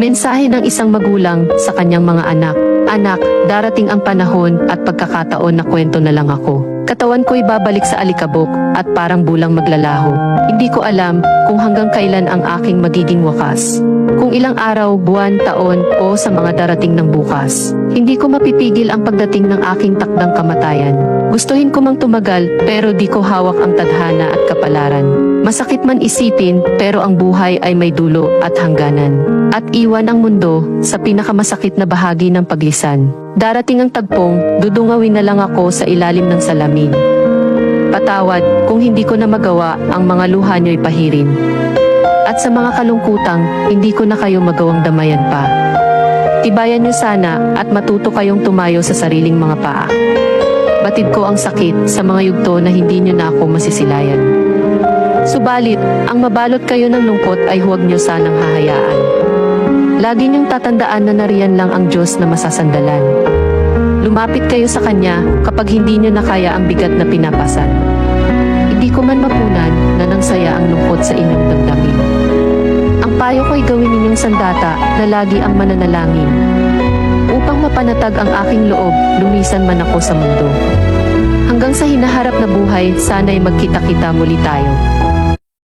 Mensahe ng isang magulang sa kanyang mga anak. Anak, darating ang panahon at pagkakataon na kwento na lang ako. Katawan ko'y babalik sa alikabok at parang bulang maglalaho. Hindi ko alam kung hanggang kailan ang aking magiging wakas. Kung ilang araw, buwan, taon o sa mga darating ng bukas. Hindi ko mapipigil ang pagdating ng aking takdang kamatayan. Gustuhin ko mang tumagal pero di ko hawak ang tadhana at kapalaran. Masakit man isipin pero ang buhay ay may dulo at hangganan. At iwan ang mundo sa pinakamasakit na bahagi ng paglisan. Darating ang tagpong, dudungawin na lang ako sa ilalim ng salamin. Patawad kung hindi ko na magawa ang mga luha nyo'y pahirin. At sa mga kalungkutang, hindi ko na kayo magawang damayan pa. Tibayan nyo sana at matuto kayong tumayo sa sariling mga paa. Batid ko ang sakit sa mga yugto na hindi nyo na ako masisilayan. Subalit, ang mabalot kayo ng lungkot ay huwag nyo sanang hahayaan. Lagi niyong tatandaan na nariyan lang ang Diyos na masasandalan. Lumapit kayo sa Kanya kapag hindi niyo na kaya ang bigat na pinapasan. Hindi ko man mapunan na nang saya ang lungkot sa inyong damdamin. Ang payo ko'y gawin ninyong sandata na lagi ang mananalangin. Upang mapanatag ang aking loob, lumisan man ako sa mundo. Hanggang sa hinaharap na buhay, sana'y magkita-kita muli tayo.